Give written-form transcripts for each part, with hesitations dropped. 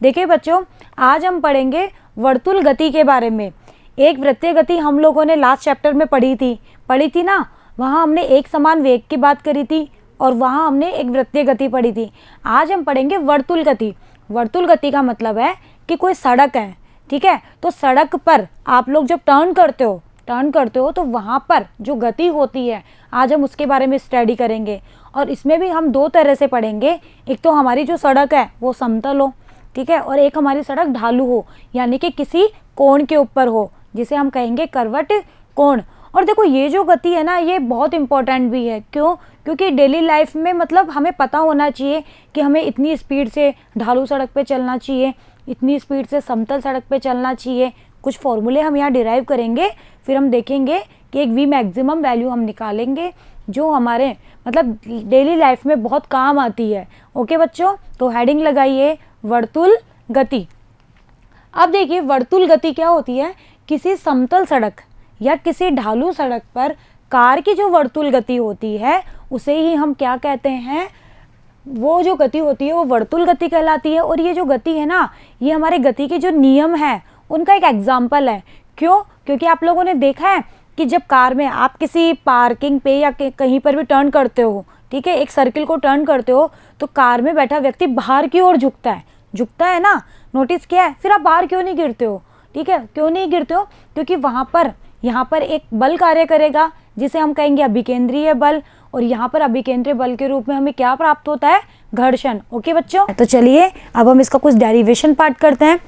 देखिए बच्चों, आज हम पढ़ेंगे वर्तुल गति के बारे में। एक वृत्तीय गति हम लोगों ने लास्ट चैप्टर में पढ़ी थी ना। वहाँ हमने एक समान वेग की बात करी थी और वहाँ हमने एक वृत्तीय गति पढ़ी थी। आज हम पढ़ेंगे वर्तुल गति। वर्तुल गति का मतलब है कि कोई सड़क है, ठीक है, तो सड़क पर आप लोग जब टर्न करते हो तो वहाँ पर जो गति होती है, आज हम उसके बारे में स्टडी करेंगे। और इसमें भी हम दो तरह से पढ़ेंगे। एक तो हमारी जो सड़क है वो समतल हो, ठीक है, और एक हमारी सड़क ढालू हो, यानी कि किसी कोण के ऊपर हो, जिसे हम कहेंगे करवट कोण। और देखो ये जो गति है ना, ये बहुत इंपॉर्टेंट भी है। क्यों? क्योंकि डेली लाइफ में मतलब हमें पता होना चाहिए कि हमें इतनी स्पीड से ढालू सड़क पे चलना चाहिए, इतनी स्पीड से समतल सड़क पे चलना चाहिए। कुछ फॉर्मूले हम यहाँ डिराइव करेंगे, फिर हम देखेंगे कि एक वी मैक्सिमम वैल्यू हम निकालेंगे जो हमारे मतलब डेली लाइफ में बहुत काम आती है। ओके बच्चों, तो हेडिंग लगाइए वर्तुल गति। अब देखिए वर्तुल गति क्या होती है। किसी समतल सड़क या किसी ढालू सड़क पर कार की जो वर्तुल गति होती है उसे ही हम क्या कहते हैं, वो जो गति होती है वो वर्तुल गति कहलाती है। और ये जो गति है ना, ये हमारे गति के जो नियम है उनका एक एग्जाम्पल है। क्यों? क्योंकि आप लोगों ने देखा है कि जब कार में आप किसी पार्किंग पे या कहीं पर भी टर्न करते हो, ठीक है, एक सर्किल को टर्न करते हो, तो कार में बैठा व्यक्ति बाहर की ओर झुकता है ना, नोटिस किया है। फिर आप बाहर क्यों नहीं गिरते हो? ठीक है, क्यों नहीं गिरते हो? क्योंकि यहाँ पर एक बल कार्य करेगा जिसे हम कहेंगे अभिकेंद्रीय बल, और यहाँ पर अभिकेंद्रीय बल के रूप में हमें क्या प्राप्त होता है? घर्षण। ओके बच्चों, तो चलिए अब हम इसका कुछ डेरिवेशन पार्ट करते हैं।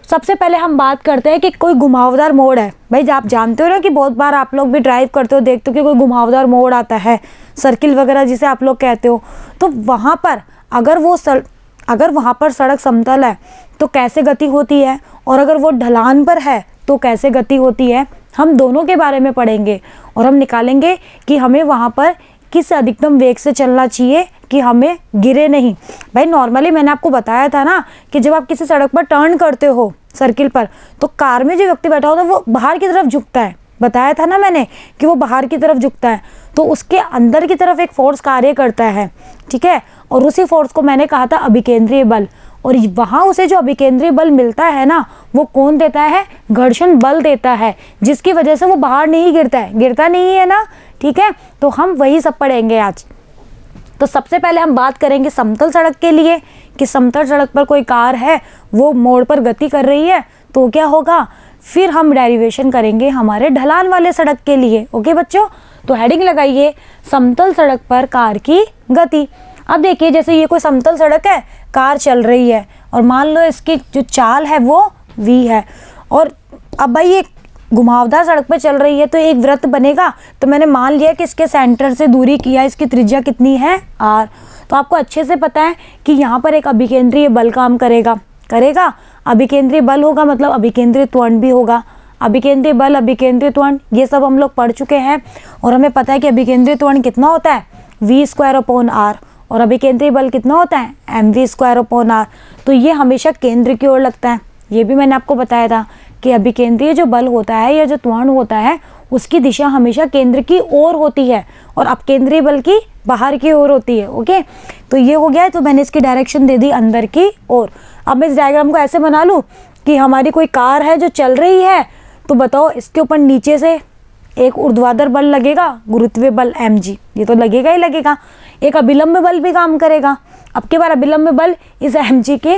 सबसे पहले हम बात करते हैं कि कोई घुमावदार मोड़ है। भाई आप जानते हो ना कि बहुत बार आप लोग भी ड्राइव करते हो, देखते हो कि कोई घुमावदार मोड़ आता है, सर्किल वगैरह जिसे आप लोग कहते हो। तो वहाँ पर अगर वहाँ पर सड़क समतल है तो कैसे गति होती है, और अगर वो ढलान पर है तो कैसे गति होती है, हम दोनों के बारे में पढ़ेंगे। और हम निकालेंगे कि हमें वहाँ पर किस अधिकतम वेग से चलना चाहिए कि हमें गिरे नहीं। भाई नॉर्मली मैंने आपको बताया था ना कि जब आप किसी सड़क पर टर्न करते हो सर्किल पर, तो कार में जो व्यक्ति बैठा होता है वो बाहर की तरफ झुकता है। बताया था ना मैंने कि वो बाहर की तरफ झुकता है, तो उसके अंदर की तरफ एक फोर्स कार्य करता है, ठीक है, और उसी फोर्स को मैंने कहा था अभिकेंद्रीय बल। और वहाँ उसे जो अभिकेंद्रीय बल मिलता है ना, वो कौन देता है? घर्षण बल देता है, जिसकी वजह से वो बाहर नहीं गिरता नहीं है ना, ठीक है। तो हम वही सब पढ़ेंगे आज। तो सबसे पहले हम बात करेंगे समतल सड़क के लिए कि समतल सड़क पर कोई कार है, वो मोड़ पर गति कर रही है तो क्या होगा। फिर हम डेरिवेशन करेंगे हमारे ढलान वाले सड़क के लिए। ओके बच्चों, तो हेडिंग लगाइए समतल सड़क पर कार की गति। अब देखिए जैसे ये कोई समतल सड़क है, कार चल रही है और मान लो इसकी जो चाल है वो v है, और अब भाई ये घुमावदार सड़क पर चल रही है तो एक वृत्त बनेगा। तो मैंने मान लिया कि इसके सेंटर से दूरी किया, इसकी त्रिज्या कितनी है? r। तो आपको अच्छे से पता है कि यहाँ पर एक अभिकेंद्रीय बल काम करेगा। अभिकेंद्रीय बल होगा मतलब अभिकेंद्रीय त्वरण भी होगा। अभिकेंद्रीय बल, अभिकेंद्रीय त्वरण, ये सब हम लोग पढ़ चुके हैं। और हमें पता है कि अभिकेंद्रीय त्वरण कितना होता है? v²/r। और अभिकेंद्रीय बल कितना होता है? mv²/r। तो ये हमेशा केंद्र की ओर लगता है। ये भी मैंने आपको बताया था कि अभिकेंद्रीय जो बल होता है या जो त्वरण होता है उसकी दिशा हमेशा केंद्र की ओर होती है, और अपकेंद्रीय बल की बाहर की ओर होती है। ओके, तो ये हो गया है। तो मैंने इसकी डायरेक्शन दे दी अंदर की ओर। अब मैं इस डायग्राम को ऐसे बना लूँ कि हमारी कोई कार है जो चल रही है, तो बताओ इसके ऊपर नीचे से एक ऊर्ध्वाधर बल लगेगा, गुरुत्वीय बल mg, ये तो लगेगा ही लगेगा। एक अभिलंब बल भी काम करेगा। अब के बार अभिलंब बल इस mg के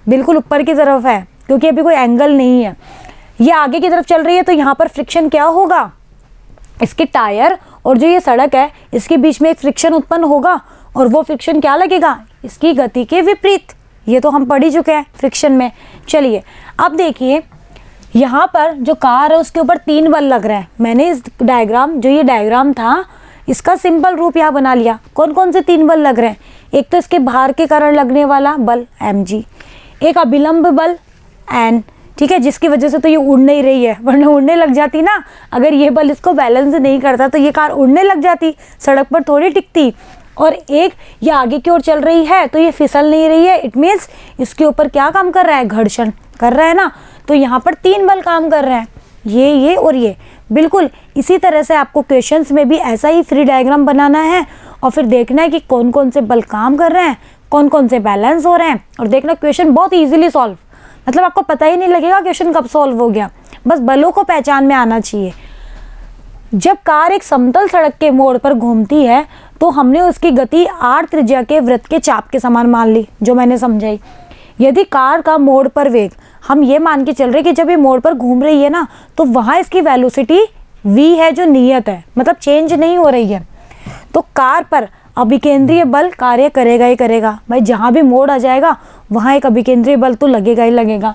बिल्कुल ऊपर की तरफ है, क्योंकि अभी कोई एंगल नहीं है, ये आगे की तरफ चल रही है। तो यहाँ पर फ्रिक्शन क्या होगा? इसके टायर और जो ये सड़क है इसके बीच में एक फ्रिक्शन उत्पन्न होगा, और वो फ्रिक्शन क्या लगेगा? इसकी गति के विपरीत। ये तो हम पढ़ ही चुके हैं फ्रिक्शन में। चलिए अब देखिए यहाँ पर जो कार है उसके ऊपर 3 बल लग रहे हैं। मैंने इस ये डायग्राम था इसका सिंपल रूप यहाँ बना लिया। कौन कौन से 3 बल लग रहे हैं? एक तो इसके भार के कारण लगने वाला बल mg, एक अभिलंब बल n, ठीक है, जिसकी वजह से तो ये उड़ नहीं रही है, वरना उड़ने लग जाती ना। अगर ये बल इसको बैलेंस नहीं करता तो ये कार उड़ने लग जाती, सड़क पर थोड़ी टिकती। और एक ये आगे की ओर चल रही है तो ये फिसल नहीं रही है, इट मीन्स इसके ऊपर क्या काम कर रहा है? घर्षण कर रहा है ना। तो यहाँ पर 3 बल काम कर रहे हैं, ये और ये। बिल्कुल इसी तरह से आपको क्वेश्चंस में भी ऐसा ही फ्री डायग्राम बनाना है और फिर देखना है कि कौन कौन से बल काम कर रहे हैं, कौन कौन से बैलेंस हो रहे हैं। और देखना क्वेश्चन बहुत इजीली सॉल्व, मतलब आपको पता ही नहीं लगेगा क्वेश्चन कब सॉल्व हो गया, बस बलों को पहचान में आना चाहिए। जब कार एक समतल सड़क के मोड़ पर घूमती है तो हमने उसकी गति r त्रिज्या के वृत्त के चाप के समान मान ली, जो मैंने समझाई। यदि कार का मोड़ पर वेग, हम ये मान के चल रहे कि जब ये मोड़ पर घूम रही है ना तो वहाँ इसकी वेलोसिटी v है जो नियत है, मतलब चेंज नहीं हो रही है, तो कार पर अभिकेंद्रीय बल कार्य करेगा ही करेगा। भाई जहाँ भी मोड़ आ जाएगा वहाँ एक अभिकेंद्रीय बल तो लगेगा ही लगेगा।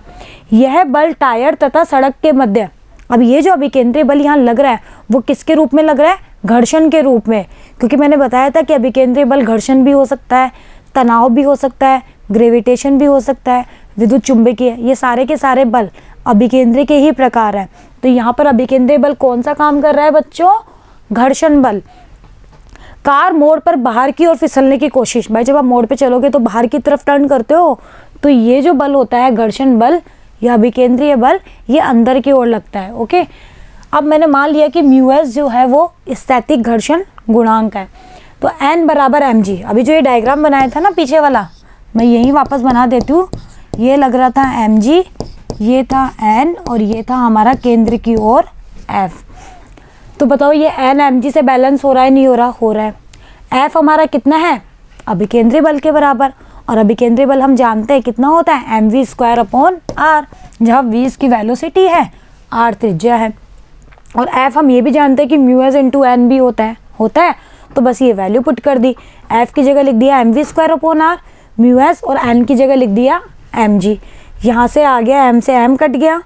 यह बल टायर तथा सड़क के मध्य, अब ये जो अभिकेंद्रीय बल यहाँ लग रहा है वो किसके रूप में लग रहा है, घर्षण के रूप में, क्योंकि मैंने बताया था कि अभिकेंद्रीय बल घर्षण भी हो सकता है, तनाव भी हो सकता है, ग्रेविटेशन भी हो सकता है, विद्युत चुंबकीय, ये सारे के सारे बल अभिकेंद्रीय के ही प्रकार हैं। तो यहाँ पर अभिकेंद्रीय बल कौन सा काम कर रहा है बच्चों, घर्षण बल। कार मोड़ पर बाहर की ओर फिसलने की कोशिश, भाई जब आप मोड़ पे चलोगे तो बाहर की तरफ टर्न करते हो, तो ये जो बल होता है घर्षण बल या अभिकेंद्रीय बल, ये अंदर की ओर लगता है। ओके, अब मैंने मान लिया कि μs जो है वो स्थैतिक घर्षण गुणांक है, तो n बराबर mg। अभी जो ये डायग्राम बनाया था ना पीछे वाला, मैं यही वापस बना देती हूँ। ये लग रहा था mg, ये था n और ये था हमारा केंद्र की ओर f। तो बताओ ये n mg से बैलेंस हो रहा है नहीं हो रहा, हो रहा है। f हमारा कितना है, अभिकेंद्रीय बल के बराबर, और अभिकेंद्रीय बल हम जानते हैं कितना होता है, mv²/r, जहाँ v इसकी वेलोसिटी है, r त्रिज्या है, और f हम ये भी जानते हैं कि μs × n भी होता है। तो बस ये वैल्यू पुट कर दी, f की जगह लिख दिया mv²/r, μs, और n की जगह लिख दिया mg। यहाँ से आ गया m से m कट गया,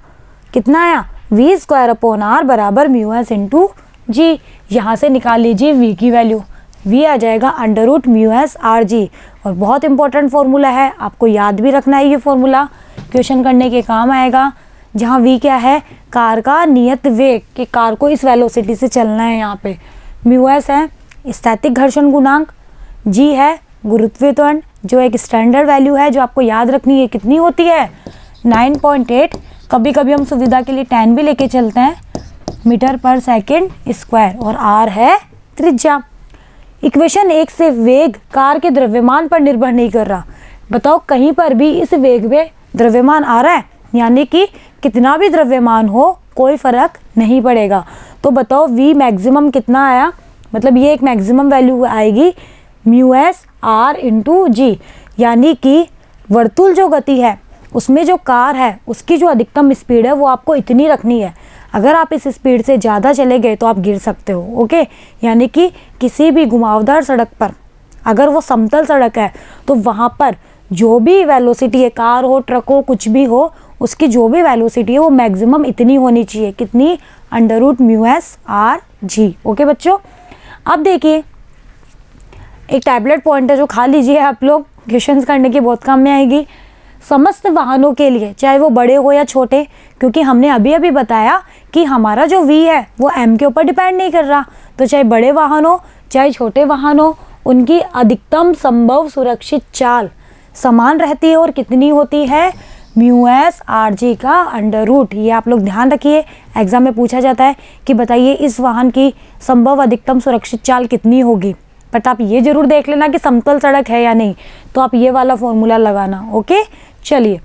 कितना आया, v²/r बराबर μs × g। यहाँ से निकाल लीजिए v की वैल्यू, v आ जाएगा √μs rg। और बहुत इंपॉर्टेंट फॉर्मूला है, आपको याद भी रखना है, ये फॉर्मूला क्वेश्चन करने के काम आएगा। जहाँ v क्या है, कार का नियत वेग, कि कार को इस वेलोसिटी से चलना है। यहाँ पे μs है स्थैतिक घर्षण गुणांक, g है गुरुत्वीय त्वरण, जो एक स्टैंडर्ड वैल्यू है जो आपको याद रखनी है, कितनी होती है 9.8, कभी कभी हम सुविधा के लिए 10 भी लेके चलते हैं, मीटर/सेकंड², और r है त्रिज्या। इक्वेशन 1 से वेग कार के द्रव्यमान पर निर्भर नहीं कर रहा। बताओ कहीं पर भी इस वेग में द्रव्यमान आ रहा है, यानी कि कितना भी द्रव्यमान हो कोई फर्क नहीं पड़ेगा। तो बताओ v मैक्सिमम कितना आया, मतलब ये एक मैक्सिमम वैल्यू आएगी μs r × g, यानी कि वर्तुल जो गति है उसमें जो कार है उसकी जो अधिकतम स्पीड है वो आपको इतनी रखनी है। अगर आप इस स्पीड से ज़्यादा चले गए तो आप गिर सकते हो। ओके, यानी कि किसी भी घुमावदार सड़क पर, अगर वो समतल सड़क है तो वहाँ पर जो भी वेलोसिटी है, कार हो ट्रक हो कुछ भी हो, उसकी जो भी वेलोसिटी है वो मैक्सिमम इतनी होनी चाहिए, कितनी, √μs rg। ओके बच्चों, अब देखिए एक टैबलेट पॉइंट है जो खा लीजिए आप लोग, क्वेश्चंस करने की बहुत काम में आएगी। समस्त वाहनों के लिए, चाहे वो बड़े हो या छोटे, क्योंकि हमने अभी अभी बताया कि हमारा जो v है वो m के ऊपर डिपेंड नहीं कर रहा, तो चाहे बड़े वाहन हो चाहे छोटे वाहन हो, उनकी अधिकतम संभव सुरक्षित चाल समान रहती है, और कितनी होती है, μs rg का √। ये आप लोग ध्यान रखिए, एग्जाम में पूछा जाता है कि बताइए इस वाहन की संभव अधिकतम सुरक्षित चाल कितनी होगी, बट आप ये जरूर देख लेना कि समतल सड़क है या नहीं, तो आप ये वाला फॉर्मूला लगाना। ओके, चलिए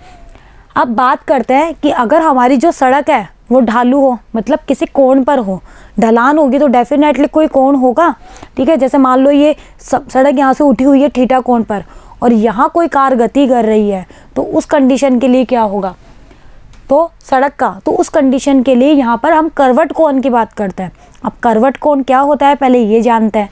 अब बात करते हैं कि अगर हमारी जो सड़क है वो ढालू हो, मतलब किसी कोण पर हो, ढलान होगी तो डेफिनेटली कोई कोण होगा। ठीक है, जैसे मान लो ये सड़क यहाँ से उठी हुई है थीटा कोण पर, और यहाँ कोई कार गति कर रही है, तो उस कंडीशन के लिए क्या होगा, तो सड़क का, तो उस कंडीशन के लिए यहाँ पर हम करवट कोण की बात करते हैं। अब करवट कोण क्या होता है पहले ये जानते हैं।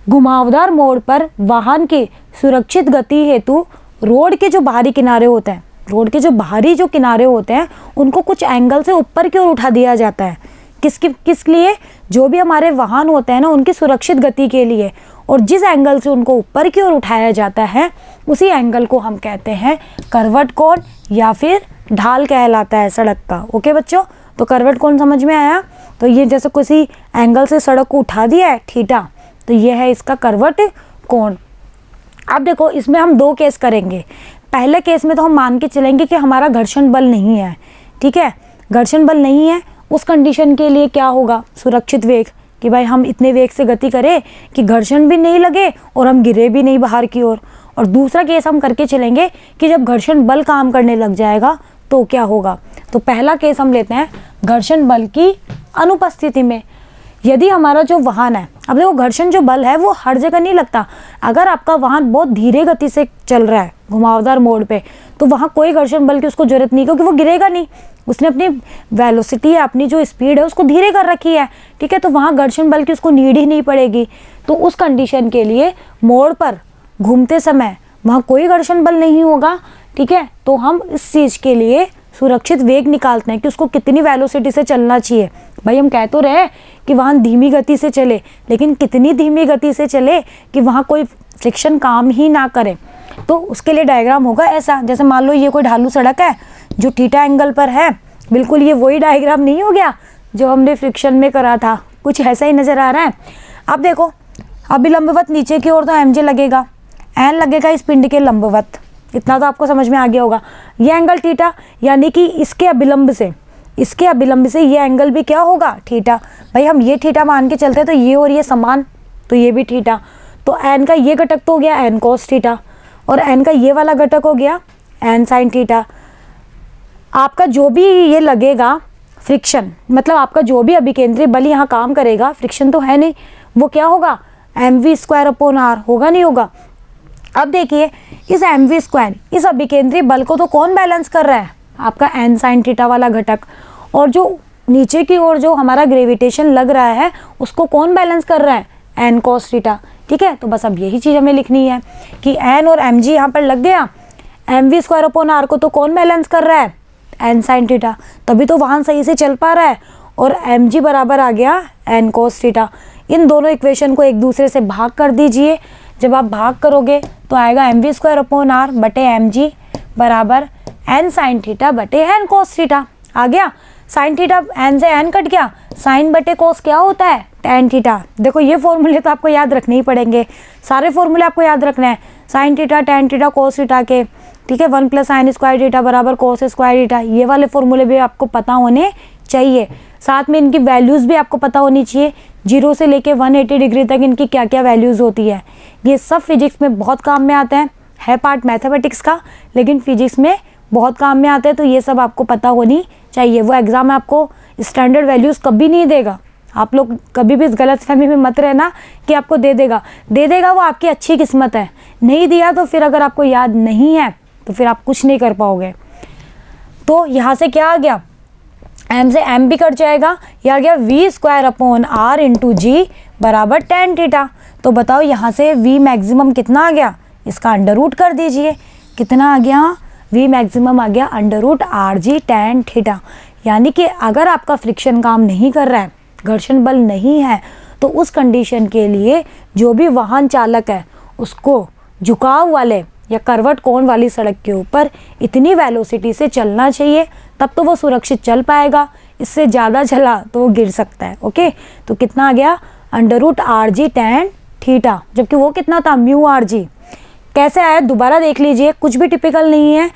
घुमावदार मोड़ पर वाहन की सुरक्षित गति हेतु रोड के जो बाहरी किनारे होते हैं, रोड के जो बाहरी जो किनारे होते हैं उनको कुछ एंगल से ऊपर की ओर उठा दिया जाता है। किस लिए, जो भी हमारे वाहन होते हैं ना उनकी सुरक्षित गति के लिए, और जिस एंगल से उनको ऊपर की ओर उठाया जाता है उसी एंगल को हम कहते हैं करवट कोण, या फिर ढाल कहलाता है सड़क का। ओके बच्चों, तो करवट कोण समझ में आया। तो ये जैसे किसी एंगल से सड़क को उठा दिया है थीटा, तो ये है इसका करवट कोण। अब देखो इसमें हम दो केस करेंगे। पहले केस में तो हम मान के चलेंगे कि हमारा घर्षण बल नहीं है, ठीक है, घर्षण बल नहीं है, उस कंडीशन के लिए क्या होगा, सुरक्षित वेग, कि भाई हम इतने वेग से गति करें कि घर्षण भी नहीं लगे और हम गिरे भी नहीं बाहर की ओर। और दूसरा केस हम करके चलेंगे कि जब घर्षण बल काम करने लग जाएगा तो क्या होगा। तो पहला केस हम लेते हैं घर्षण बल की अनुपस्थिति में। यदि हमारा जो वाहन है, अब देखो घर्षण जो बल है वो हर जगह नहीं लगता। अगर आपका वाहन बहुत धीरे गति से चल रहा है घुमावदार मोड़ पे, तो वहाँ कोई घर्षण बल की उसको जरूरत नहीं, क्योंकि वो गिरेगा नहीं। उसने अपनी वेलोसिटी है, अपनी जो स्पीड है उसको धीरे कर रखी है, ठीक है। तो वहाँ घर्षण बल की उसको नीड ही नहीं पड़ेगी। तो उस कंडीशन के लिए मोड़ पर घूमते समय वहाँ कोई घर्षण बल नहीं होगा, ठीक है। तो हम इस चीज़ के लिए सुरक्षित वेग निकालते हैं कि उसको कितनी वेलोसिटी से चलना चाहिए। भाई हम कह तो रहे कि वाहन धीमी गति से चले, लेकिन कितनी धीमी गति से चले कि वहाँ कोई फ्रिक्शन काम ही ना करे। तो उसके लिए डायग्राम होगा ऐसा, जैसे मान लो ये कोई ढालू सड़क है जो थीटा एंगल पर है, बिल्कुल ये वही डायग्राम नहीं हो गया जो हमने फ्रिक्शन में करा था, कुछ ऐसा ही नज़र आ रहा है। अब देखो अभी लंबवत नीचे की ओर तो mj लगेगा, एन लगेगा इस पिंड के लंबवत, इतना तो आपको समझ में आ गया होगा। ये एंगल थीटा, यानी कि इसके अभिलंब से ये एंगल भी क्या होगा, थीटा। भाई हम ये थीटा मान के चलते हैं तो ये और ये समान, तो ये भी थीटा। तो एन का ये घटक तो हो गया एन कॉस थीटा, और एन का ये वाला घटक हो गया एन साइन थीटा। आपका जो भी ये लगेगा फ्रिक्शन, मतलब आपका जो भी अभिकेंद्री बल यहाँ काम करेगा, फ्रिक्शन तो है नहीं, वो क्या होगा mv²/r होगा, नहीं होगा। अब देखिए इस mv², इस अभिकेंद्री बल को तो कौन बैलेंस कर रहा है, आपका एन साइन थीटा वाला घटक। और जो नीचे की ओर जो हमारा ग्रेविटेशन लग रहा है उसको कौन बैलेंस कर रहा है, एन कॉस थीटा, ठीक है। तो बस अब यही चीज़ हमें लिखनी है कि एन और mg यहाँ पर लग गया, mv²/r को तो कौन बैलेंस कर रहा है, एन साइन थीटा, तभी तो वाहन सही से चल पा रहा है। और mg बराबर आ गया एन कॉस थीटा। इन दोनों इक्वेशन को एक दूसरे से भाग कर दीजिए। जब आप भाग करोगे तो आएगा mv²/r बटे mg बराबर एन साइन थीटा बटे एन कॉस थीटा। आ गया, साइन थीटा एन से एन कट गया, साइन बटे कॉस क्या होता है, टेन थीटा। देखो ये फॉर्मूले तो आपको याद रखने ही पड़ेंगे, सारे फॉर्मूले आपको याद रखने हैं, sine theta tan theta cos theta के, ठीक है। 1 + sin² थीटा बराबर cos² थीटा, ये वाले फॉर्मूले भी आपको पता होने चाहिए। साथ में इनकी वैल्यूज़ भी आपको पता होनी चाहिए, 0 से लेके 180 डिग्री तक इनकी क्या क्या वैल्यूज़ होती है। ये सब फिजिक्स में बहुत काम में आते हैं, है पार्ट मैथमेटिक्स का, लेकिन फिजिक्स में बहुत काम में आते हैं। तो ये सब आपको पता होनी चाहिए। वो एग्ज़ाम में आपको स्टैंडर्ड वैल्यूज़ कभी नहीं देगा, आप लोग कभी भी इस गलतफहमी में मत रहना कि आपको दे देगा वो आपकी अच्छी किस्मत है। नहीं दिया तो फिर अगर आपको याद नहीं है तो फिर आप कुछ नहीं कर पाओगे। तो यहाँ से क्या आ गया, m से m भी कट जाएगा, यह आ गया v²/r × g बराबर टेन थीटा। तो बताओ यहाँ से v मैक्सिमम कितना आ गया, इसका अंडर रूट कर दीजिए, कितना आ गया, v मैक्सिमम आ गया √rg टेन थीटा। यानी कि अगर आपका फ्रिक्शन काम नहीं कर रहा है, घर्षण बल नहीं है, तो उस कंडीशन के लिए जो भी वाहन चालक है उसको झुकाव वाले या करवट कोण वाली सड़क के ऊपर इतनी वेलोसिटी से चलना चाहिए, तब तो वो सुरक्षित चल पाएगा। इससे ज़्यादा चला तो वो गिर सकता है। ओके, तो कितना आ गया, √rg टेन थीटा, जबकि वो कितना था, μrg। कैसे आया दोबारा देख लीजिए, कुछ भी टिपिकल नहीं है,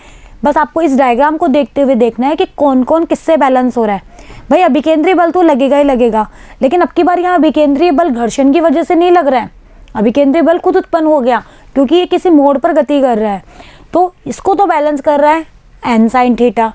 बस आपको इस डायग्राम को देखते हुए देखना है कि कौन कौन किससे बैलेंस हो रहा है। भाई अभिकेंद्रीय बल तो लगेगा ही लगेगा, लेकिन अब की बार यहाँ अभिकेंद्रीय बल घर्षण की वजह से नहीं लग रहा है, अभिकेंद्रीय बल खुद उत्पन्न हो गया क्योंकि ये किसी मोड़ पर गति कर रहा है। तो इसको तो बैलेंस कर रहा है एन साइन थीटा,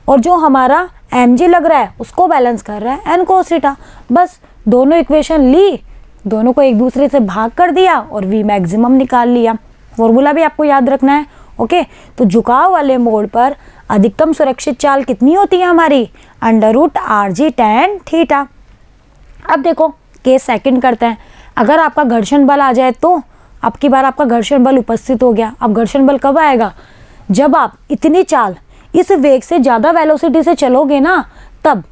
और जो हमारा mg लग रहा है उसको बैलेंस कर रहा है एन कोस थीटा। बस दोनों इक्वेशन ली, दोनों को एक दूसरे से भाग कर दिया और v मैक्सिमम निकाल लिया। फॉर्मूला भी आपको याद रखना है। ओके, तो झुकाव वाले मोड़ पर अधिकतम सुरक्षित चाल कितनी होती है हमारी, √rg टेन थीटा। अब देखो केस सेकंड करते हैं। अगर आपका घर्षण बल आ जाए तो अब की बार आपका घर्षण बल उपस्थित हो गया। अब घर्षण बल कब आएगा, जब आप इतनी चाल इस वेग से ज़्यादा वेलोसिटी से चलोगे ना, तब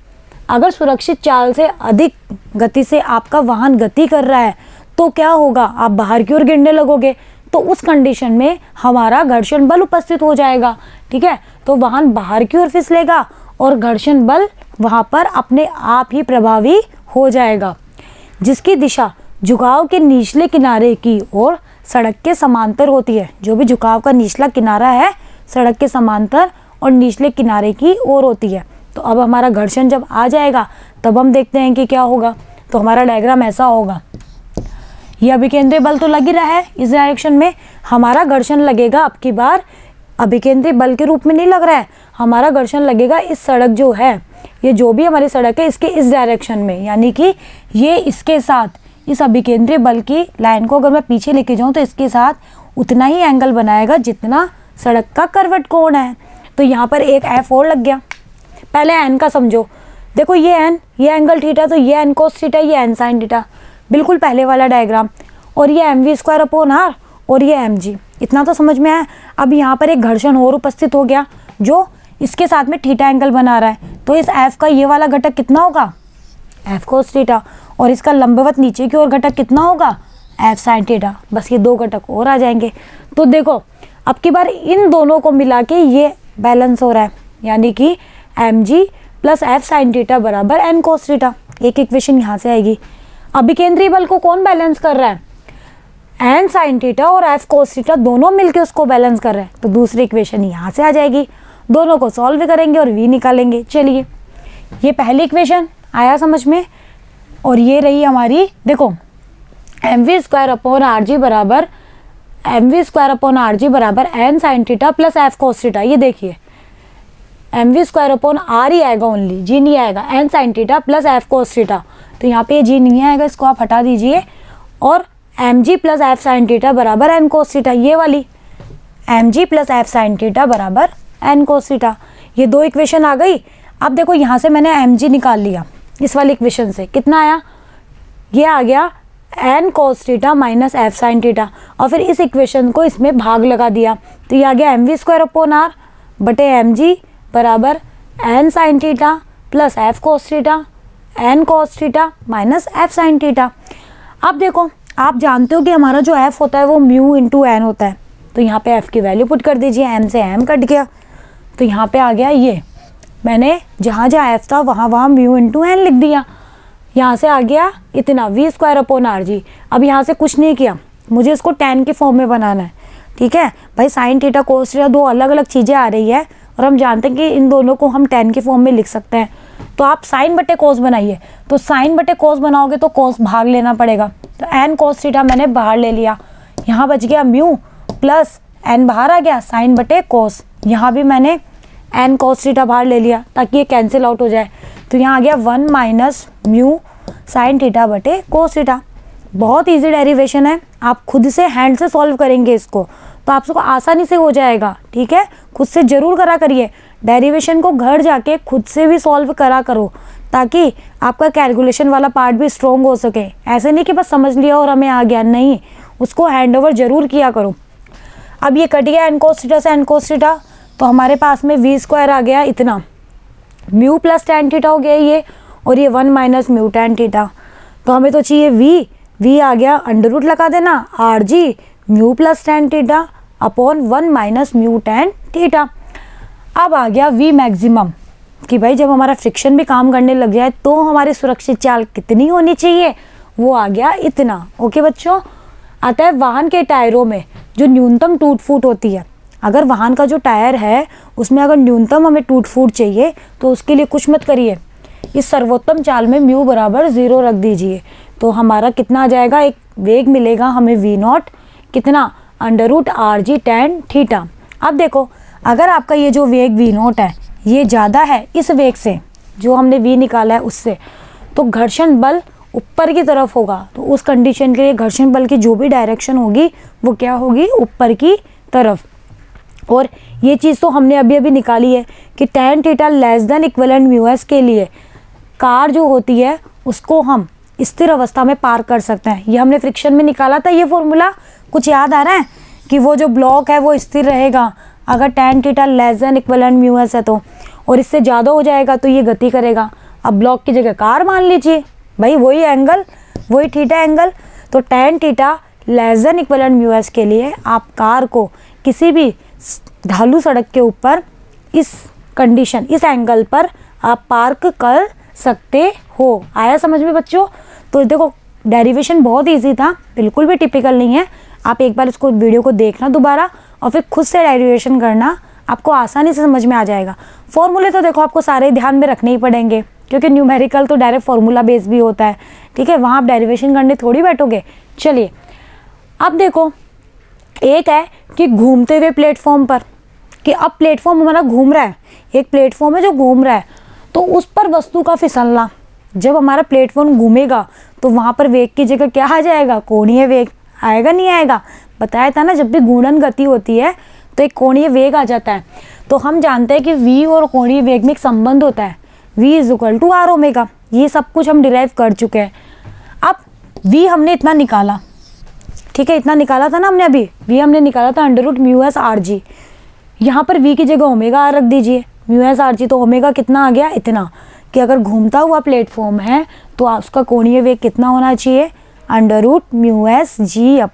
अगर सुरक्षित चाल से अधिक गति से आपका वाहन गति कर रहा है तो क्या होगा, आप बाहर की ओर गिरने लगोगे। तो उस कंडीशन में हमारा घर्षण बल उपस्थित हो जाएगा, ठीक है। तो वाहन बाहर की ओर फिसलेगा और घर्षण बल वहाँ पर अपने आप ही प्रभावी हो जाएगा, जिसकी दिशा झुकाव के निचले किनारे की ओर सड़क के समांतर होती है। जो भी झुकाव का निचला किनारा है सड़क के समांतर और निचले किनारे की ओर होती है। तो अब हमारा घर्षण जब आ जाएगा तब हम देखते हैं कि क्या होगा। तो हमारा डायग्राम ऐसा होगा, ये अभिकेंद्रीय बल तो लग ही रहा है इस डायरेक्शन में, हमारा घर्षण लगेगा अब की बार अभिकेंद्रीय बल के रूप में नहीं लग रहा है, हमारा घर्षण लगेगा इस सड़क जो है, ये जो भी हमारी सड़क है इसके इस डायरेक्शन में, यानी कि ये इसके साथ इस अभिकेंद्रीय बल की लाइन को अगर मैं पीछे लेके जाऊँ तो इसके साथ उतना ही एंगल बनाएगा जितना सड़क का करवट कोण है। तो यहाँ पर एक एफ और लग गया। पहले एन का समझो, देखो ये एन, ये एंगल थीटा, तो ये एन कोस थीटा, ये एन साइन थीटा, बिल्कुल पहले वाला डायग्राम। और ये M V square upon R और ये एम जी, इतना तो समझ में आया। अब यहाँ पर एक घर्षण और उपस्थित हो गया जो इसके साथ में थीटा एंगल बना रहा है, तो इस एफ का ये वाला घटक कितना होगा, एफ कोस थीटा, और इसका लंबवत नीचे की ओर घटक कितना होगा, एफ साइन थीटा। बस ये दो घटक और आ जाएंगे। तो देखो अब की बार इन दोनों को मिला के ये बैलेंस हो रहा है, यानी कि M G plus F sine theta बराबर एन कोस थीटा। एक इक्वेशन यहाँ से आएगी। अभिकेंद्रीय बल को कौन बैलेंस कर रहा है, एन साइन थीटा और एफ कोस थीटा दोनों मिलके उसको बैलेंस कर रहे हैं, तो दूसरी इक्वेशन यहाँ से आ जाएगी। दोनों को सॉल्व करेंगे और वी निकालेंगे। चलिए ये पहली इक्वेशन आया समझ में, और ये रही हमारी, देखो M V square upon R G बराबर N sine theta plus F cos theta. ये देखिए M V square upon R ही आएगा, ओनली जी नहीं आएगा, N sine theta plus F cos theta, तो यहाँ पे ये जी नहीं आएगा, इसको आप हटा दीजिए। और M G plus F sine theta बराबर एन कोस थीटा, ये वाली M G plus F sine theta बराबर एन कोस थीटा। ये दो इक्वेशन आ गई। अब देखो यहाँ से मैंने एम जी निकाल लिया, इस वाली इक्वेशन से कितना आया, ये आ गया N cos theta minus F sine theta, और फिर इस इक्वेशन को इसमें भाग लगा दिया, तो ये आ गया M V square upon R बटे एम जी बराबर N sine theta plus F cos theta N cos theta minus F sine theta. अब देखो आप जानते हो कि हमारा जो एफ होता है वो म्यू इंटू एन होता है, तो यहाँ पे एफ की वैल्यू पुट कर दीजिए, एम से एम कट गया, तो यहाँ पे आ गया ये, मैंने जहाँ जहाँ एफ था वहाँ वहाँ म्यू इंटू एन लिख दिया। यहाँ से आ गया इतना V square upon R G. अब यहाँ से कुछ नहीं किया, मुझे इसको टेन के फॉर्म में बनाना है, ठीक है भाई। साइन थीटा कोस थीटा दो अलग अलग चीज़ें आ रही है, और हम जानते हैं कि इन दोनों को हम टेन के फॉर्म में लिख सकते हैं। तो आप साइन बटे कोस बनाइए, तो साइन बटे कोस बनाओगे तो कोस भाग लेना पड़ेगा, तो एन कोस थीटा मैंने बाहर ले लिया, यहाँ बच गया म्यू प्लस एन बाहर आ गया साइन बटे कोस, यहाँ भी मैंने एन कोस थीटा बाहर ले लिया ताकि ये कैंसिल आउट हो जाए, तो यहाँ आ गया 1 माइनस म्यू साइन थीटा बटे कोस थीटा। बहुत इजी डेरिवेशन है, आप खुद से हैंड से सॉल्व करेंगे इसको तो आपको आसानी से हो जाएगा, ठीक है। खुद से ज़रूर करा करिए डेरिवेशन को, घर जाके खुद से भी सॉल्व करा करो ताकि आपका कैलकुलेशन वाला पार्ट भी स्ट्रॉन्ग हो सके। ऐसे नहीं कि बस समझ लिया और हमें आ गया, नहीं, उसको हैंड ओवर ज़रूर किया करो। अब ये कट गया एन कोस थीटा से एन कोस थीटा, तो हमारे पास में वी स्क्वायर आ गया इतना, म्यू प्लस टेन थीटा हो गया ये, और ये 1 माइनस म्यू टेन थीटा, तो हमें तो चाहिए वी आ गया अंडर रूट लगा देना R G mu plus tan theta upon 1 minus mu tan theta. अब आ गया वी मैक्सिमम कि भाई जब हमारा फ्रिक्शन भी काम करने लग जाए तो हमारी सुरक्षित चाल कितनी होनी चाहिए, वो आ गया इतना। ओके बच्चों, अतः वाहन के टायरों में जो न्यूनतम टूट फूट होती है, अगर वाहन का जो टायर है उसमें अगर न्यूनतम हमें टूट फूट चाहिए तो उसके लिए कुछ मत करिए, इस सर्वोत्तम चाल में म्यू बराबर 0 रख दीजिए, तो हमारा कितना आ जाएगा, एक वेग मिलेगा हमें वी नॉट, कितना under root r g tan theta. अब देखो अगर आपका ये जो वेग वी नॉट है ये ज़्यादा है इस वेग से जो हमने वी निकाला है उससे, तो घर्षण बल ऊपर की तरफ होगा, तो उस कंडीशन के लिए घर्षण बल की जो भी डायरेक्शन होगी वो क्या होगी, ऊपर की तरफ। और ये चीज़ तो हमने अभी अभी निकाली है कि tan theta less than equivalent mu S के लिए कार जो होती है उसको हम स्थिर अवस्था में पार कर सकते हैं। ये हमने फ्रिक्शन में निकाला था, ये फॉर्मूला कुछ याद आ रहा है कि वो जो ब्लॉक है वो स्थिर रहेगा अगर tan theta less than equivalent mu S है तो, और इससे ज़्यादा हो जाएगा तो ये गति करेगा। अब ब्लॉक की जगह कार मान लीजिए, भाई वही एंगल, वही थीटा एंगल, तो tan theta less than equivalent mu S के लिए आप कार को किसी भी ढालू सड़क के ऊपर इस कंडीशन, इस एंगल पर आप पार्क कर सकते हो। आया समझ में बच्चों? तो देखो डेरिवेशन बहुत इजी था, बिल्कुल भी टिपिकल नहीं है। आप एक बार इसको वीडियो को देखना दोबारा और फिर खुद से डेरिवेशन करना, आपको आसानी से समझ में आ जाएगा। फॉर्मूले तो देखो आपको सारे ध्यान में रखने ही पड़ेंगे क्योंकि न्यूमेरिकल तो डायरेक्ट फार्मूला बेस भी होता है, ठीक है, वहाँ आप डेरिवेशन करने थोड़ी बैठोगे। चलिए अब देखो, एक है कि घूमते हुए प्लेटफॉर्म पर, कि अब प्लेटफॉर्म हमारा घूम रहा है, एक प्लेटफॉर्म है जो घूम रहा है, तो उस पर वस्तु का फिसलना। जब हमारा प्लेटफॉर्म घूमेगा तो वहाँ पर वेग की जगह क्या आ जाएगा, कोणीय वेग आएगा, नहीं आएगा? बताया था ना, जब भी घूर्णन गति होती है तो एक कोणीय वेग आ जाता है। तो हम जानते हैं कि v और कोणीय वेग में एक संबंध होता है, v is two r omega. ये सब कुछ हम डिराइव कर चुके हैं। अब v हमने इतना निकाला, ठीक है, इतना निकाला था ना हमने अभी, v हमने निकाला था √μs/g। यहाँ पर v की जगह ओमेगा आर रख दीजिए, μs/g, तो ओमेगा कितना आ गया, इतना, कि अगर घूमता हुआ प्लेटफॉर्म है तो उसका कोणीय वेग कितना होना चाहिए, √μsg/r।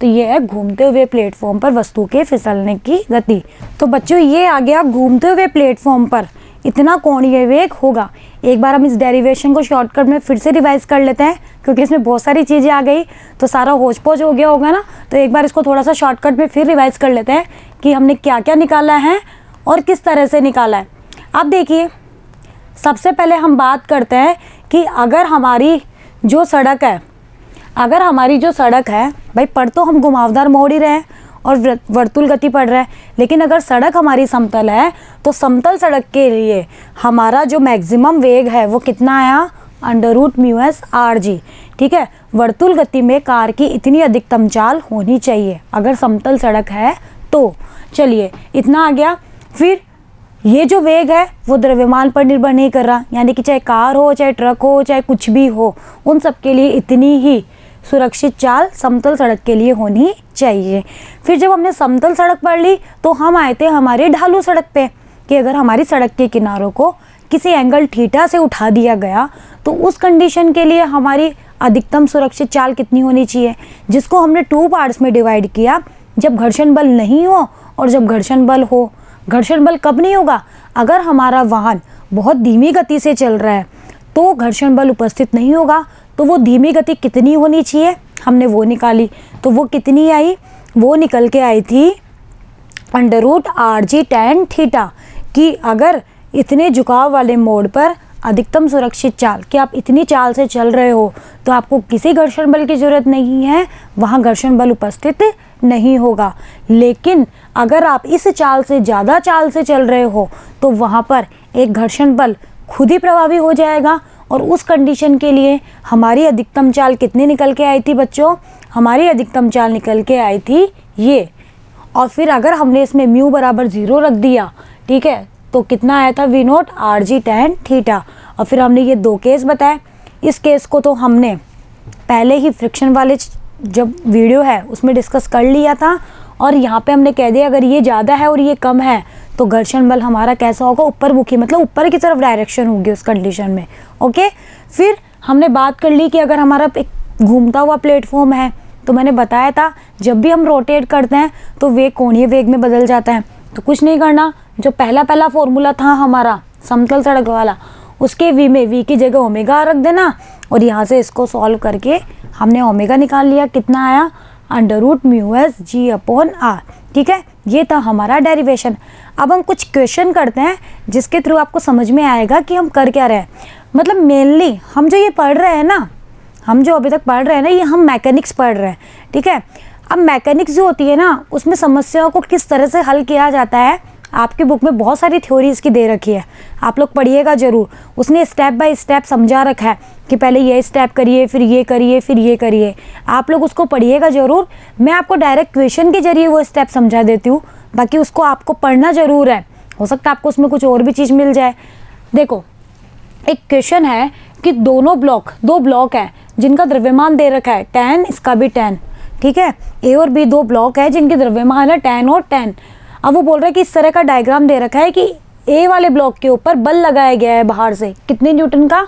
तो ये है घूमते हुए प्लेटफॉर्म पर वस्तु के फिसलने की गति। तो बच्चों ये आ गया, घूमते हुए प्लेटफॉर्म पर इतना कोणीय वेग होगा। एक बार हम इस डेरिवेशन को शॉर्टकट में फिर से रिवाइज कर लेते हैं, क्योंकि इसमें बहुत सारी चीज़ें आ गई तो सारा होच पोच हो गया होगा ना। तो एक बार इसको थोड़ा सा शॉर्टकट में फिर रिवाइज कर लेते हैं कि हमने क्या क्या निकाला है और किस तरह से निकाला है। अब देखिए, सबसे पहले हम बात करते हैं कि अगर हमारी जो सड़क है, भाई पढ़ तो हम घुमावदार मोड़ ही रहे हैं और वर्तुल गति पढ़ रहे हैं, लेकिन अगर सड़क हमारी समतल है तो समतल सड़क के लिए हमारा जो मैक्सिमम वेग है वो कितना आया, √μs/g। ठीक है, वर्तुल गति में कार की इतनी अधिकतम चाल होनी चाहिए अगर समतल सड़क है तो। चलिए इतना आ गया। फिर ये जो वेग है वो द्रव्यमान पर निर्भर नहीं कर रहा, यानी कि चाहे कार हो, चाहे ट्रक हो, चाहे कुछ भी हो, उन सब के लिए इतनी ही सुरक्षित चाल समतल सड़क के लिए होनी चाहिए। फिर जब हमने समतल सड़क पढ़ ली तो हम आए थे हमारे ढालू सड़क पे, कि अगर हमारी सड़क के किनारों को किसी एंगल थीटा से उठा दिया गया तो उस कंडीशन के लिए हमारी अधिकतम सुरक्षित चाल कितनी होनी चाहिए, जिसको हमने 2 पार्ट्स में डिवाइड किया। जब घर्षण बल नहीं हो और जब घर्षण बल हो। घर्षण बल कब नहीं होगा, अगर हमारा वाहन बहुत धीमी गति से चल रहा है तो घर्षण बल उपस्थित नहीं होगा। तो वो धीमी गति कितनी होनी चाहिए, हमने वो निकाली। तो वो कितनी आई, वो निकल के आई थी √rg tan थीटा, कि अगर इतने झुकाव वाले मोड़ पर अधिकतम सुरक्षित चाल, कि आप इतनी चाल से चल रहे हो तो आपको किसी घर्षण बल की ज़रूरत नहीं है, वहाँ घर्षण बल उपस्थित नहीं होगा। लेकिन अगर आप इस चाल से ज़्यादा चाल से चल रहे हो तो वहाँ पर एक घर्षण बल खुद ही प्रभावी हो जाएगा। और उस कंडीशन के लिए हमारी अधिकतम चाल कितनी निकल के आई थी बच्चों, हमारी अधिकतम चाल निकल के आई थी ये। और फिर अगर हमने इसमें μ = 0 रख दिया, ठीक है, तो कितना आया था, v0 rg tan थीटा। और फिर हमने ये 2 केस बताए। इस केस को तो हमने पहले ही फ्रिक्शन वाले जब वीडियो है उसमें डिस्कस कर लिया था, और यहाँ पे हमने कह दिया अगर ये ज़्यादा है और ये कम है तो घर्षण बल हमारा कैसा होगा, ऊपर मुखी, मतलब ऊपर की तरफ डायरेक्शन होगी उस कंडीशन में। ओके, फिर हमने बात कर ली कि अगर हमारा एक घूमता हुआ प्लेटफॉर्म है तो मैंने बताया था जब भी हम रोटेट करते हैं तो वेग कोणीय वेग में बदल जाता है। तो कुछ नहीं करना, जो पहला फॉर्मूला था हमारा समतल सड़क वाला, उसके v में v की जगह ओमेगा रख देना, और यहाँ से इसको सॉल्व करके हमने ओमेगा निकाल लिया, कितना आया, √μsg/r। ठीक है, ये था हमारा डेरिवेशन। अब हम कुछ क्वेश्चन करते हैं जिसके थ्रू आपको समझ में आएगा कि हम कर क्या रहे हैं। मतलब मेनली हम जो ये पढ़ रहे हैं ना, हम जो अभी तक पढ़ रहे हैं ना, ये हम मैकेनिक्स पढ़ रहे हैं। ठीक है, अब मैकेनिक्स जो होती है ना, उसमें समस्याओं को किस तरह से हल किया जाता है, आपकी बुक में बहुत सारी थ्योरीज की दे रखी है, आप लोग पढ़िएगा ज़रूर। उसने स्टेप बाय स्टेप समझा रखा है कि पहले ये स्टेप करिए, फिर ये करिए, फिर ये करिए। आप लोग उसको पढ़िएगा ज़रूर। मैं आपको डायरेक्ट क्वेश्चन के जरिए वो स्टेप समझा देती हूँ, बाकी उसको आपको पढ़ना ज़रूर है। हो सकता है आपको उसमें कुछ और भी चीज़ मिल जाए। देखो, एक क्वेश्चन है कि दो ब्लॉक हैं जिनका द्रव्यमान दे रखा है 10, इसका भी 10। ठीक है, ए और बी 2 ब्लॉक है जिनके द्रव्यमान है 10 और 10। अब वो बोल रहा है कि इस तरह का डायग्राम दे रखा है कि ए वाले ब्लॉक के ऊपर बल लगाया गया है बाहर से, कितने न्यूटन का,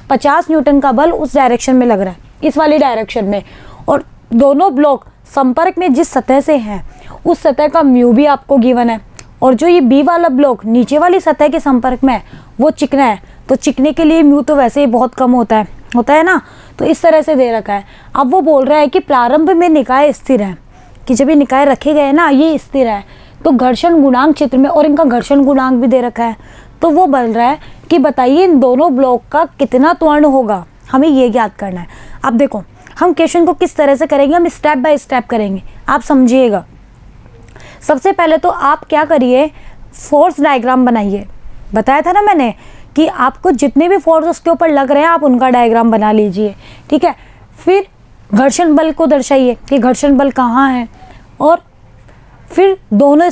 50 न्यूटन का बल उस डायरेक्शन में लग रहा है, इस वाली डायरेक्शन में। और दोनों ब्लॉक संपर्क में जिस सतह से हैं उस सतह का म्यू भी आपको गिवन है। और जो ये बी वाला ब्लॉक नीचे वाली सतह के संपर्क में है वो चिकना है, तो चिकने के लिए म्यू तो वैसे ही बहुत कम होता है ना। तो इस तरह से दे रखा है। अब वो बोल रहा है कि प्रारंभ में निकाय स्थिर है, कि जब ये निकाय रखे गए ना ये स्थिर है, तो घर्षण गुणांक क्षेत्र में, और इनका घर्षण गुणांक भी दे रखा है। तो वो बोल रहा है कि बताइए इन दोनों ब्लॉक का कितना त्वरण होगा, हमें ये याद करना है। अब देखो हम क्वेश्चन को किस तरह से करेंगे, हम स्टेप बाय स्टेप करेंगे, आप समझिएगा। सबसे पहले तो आप क्या करिए, फोर्स डायग्राम बनाइए। बताया था ना मैंने कि आपको जितने भी फोर्स उसके ऊपर लग रहे हैं आप उनका डायग्राम बना लीजिए, ठीक है। फिर घर्षण बल को दर्शाइए कि घर्षण बल कहाँ है, और फिर दोनों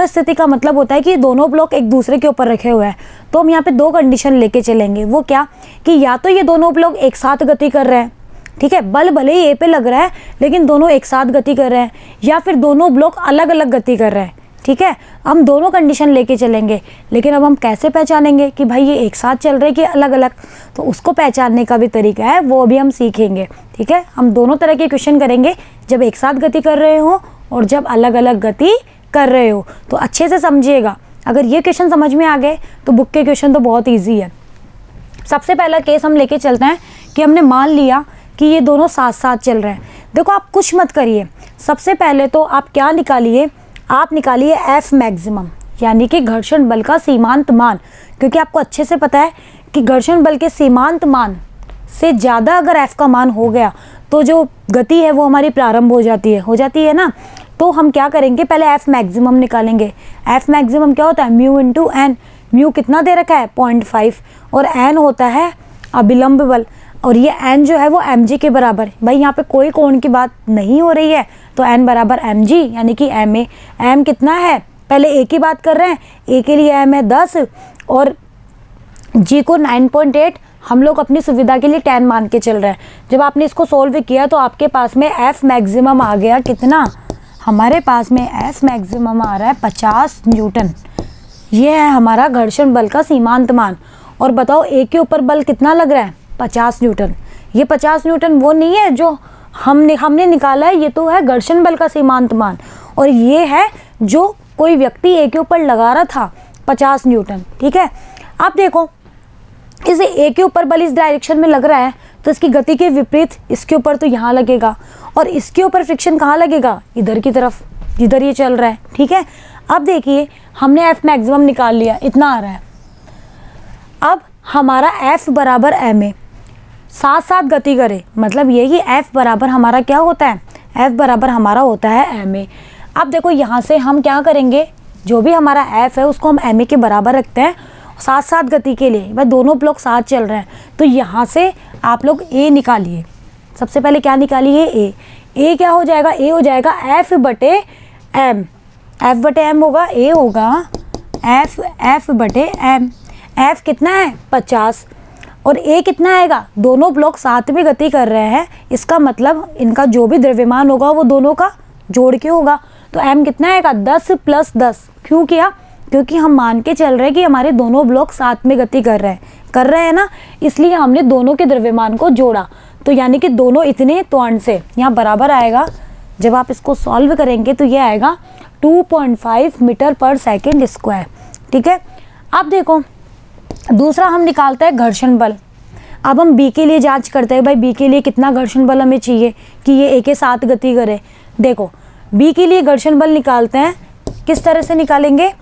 स्थिति का मतलब होता है कि दोनों ब्लॉक एक दूसरे के ऊपर रखे हुए हैं। तो हम यहाँ पे दो कंडीशन लेके चलेंगे। वो क्या कि या तो ये दोनों ब्लॉक एक साथ गति कर रहे हैं, ठीक है, बल भले ही ए पे लग रहा है लेकिन दोनों एक साथ गति कर रहे हैं, या फिर दोनों ब्लॉक अलग अलग गति कर रहे हैं, ठीक है। हम दोनों कंडीशन लेके चलेंगे। लेकिन अब हम कैसे पहचानेंगे कि भाई ये एक साथ चल रहे हैं कि अलग अलग, तो उसको पहचानने का भी तरीका है, वो भी हम सीखेंगे, ठीक है। हम दोनों तरह के क्वेश्चन करेंगे, जब एक साथ गति कर रहे हो और जब अलग अलग गति कर रहे हो। तो अच्छे से समझिएगा, अगर ये क्वेश्चन समझ में आ गए तो बुक के क्वेश्चन तो बहुत ईजी है। सबसे पहला केस हम लेके चलते हैं कि हमने मान लिया कि ये दोनों साथ साथ चल रहे हैं। देखो आप कुछ मत करिए, सबसे पहले तो आप क्या निकालिए, आप निकालिए एफ मैक्सिमम, यानी कि घर्षण बल का सीमांत मान। क्योंकि आपको अच्छे से पता है कि घर्षण बल के सीमांत मान से ज़्यादा अगर एफ का मान हो गया तो जो गति है वो हमारी प्रारंभ हो जाती है ना। तो हम क्या करेंगे, पहले एफ मैक्सिमम निकालेंगे। एफ मैक्सिमम क्या होता है, म्यू इंटू एन। म्यू कितना दे रखा है, 0.5, और एन होता है अभिलंब बल, और ये एन जो है वो mg के बराबर। भाई यहाँ पे कोई कोण की बात नहीं हो रही है, तो एन बराबर mg यानी कि ma। m कितना है, पहले a की बात कर रहे हैं, a के लिए m है 10 और g को 9.8 हम लोग अपनी सुविधा के लिए 10 मान के चल रहे हैं। जब आपने इसको सोल्व किया तो आपके पास में f मैक्सिमम आ गया कितना, हमारे पास में f मैक्सिमम आ रहा है 50 न्यूटन। ये है हमारा घर्षण बल का सीमांत मान। और बताओ a के ऊपर बल कितना लग रहा है, 50 न्यूटन। ये 50 न्यूटन वो नहीं है जो हमने निकाला है, ये तो है घर्षण बल का सीमांत मान। और ये है जो कोई व्यक्ति ए के ऊपर लगा रहा था, 50 न्यूटन, ठीक है। अब देखो इसे ए के ऊपर बल इस डायरेक्शन में लग रहा है तो इसकी गति के विपरीत इसके ऊपर तो यहाँ लगेगा, और इसके ऊपर फ्रिक्शन कहाँ लगेगा, इधर की तरफ जिधर ये चल रहा है, ठीक है। अब देखिए हमने एफ मैक्सिमम निकाल लिया, इतना आ रहा है। अब हमारा एफ बराबर एम ए, साथ साथ गति करे, मतलब ये कि एफ बराबर हमारा क्या होता है, एफ बराबर हमारा होता है एम ए। अब देखो यहाँ से हम क्या करेंगे, जो भी हमारा एफ है उसको हम एम ए के बराबर रखते हैं साथ साथ गति के लिए। भाई दोनों ब्लॉक साथ चल रहे हैं, तो यहाँ से आप लोग ए निकालिए। सबसे पहले क्या निकालिए, ए क्या हो जाएगा, ए हो जाएगा एफ बटे एम। एफ बटे एम होगा, ए होगा एफ बटे एम। एफ कितना है 50 और ए कितना आएगा, दोनों ब्लॉक साथ में गति कर रहे हैं, इसका मतलब इनका जो भी द्रव्यमान होगा वो दोनों का जोड़ के होगा। तो एम कितना आएगा 10 + 10। क्यों किया, क्योंकि हम मान के चल रहे हैं कि हमारे दोनों ब्लॉक साथ में गति कर रहे हैं ना, इसलिए हमने दोनों के द्रव्यमान को जोड़ा। तो यानी कि दोनों इतने त्वरण से यहाँ बराबर आएगा। जब आप इसको सॉल्व करेंगे तो ये आएगा 2.5 मीटर/सेकंड², ठीक है। अब देखो दूसरा हम निकालते हैं घर्षण बल। अब हम बी के लिए जांच करते हैं, भाई बी के लिए कितना घर्षण बल हमें चाहिए कि ये ए के साथ गति करे। देखो बी के लिए घर्षण बल निकालते हैं, किस तरह से निकालेंगे,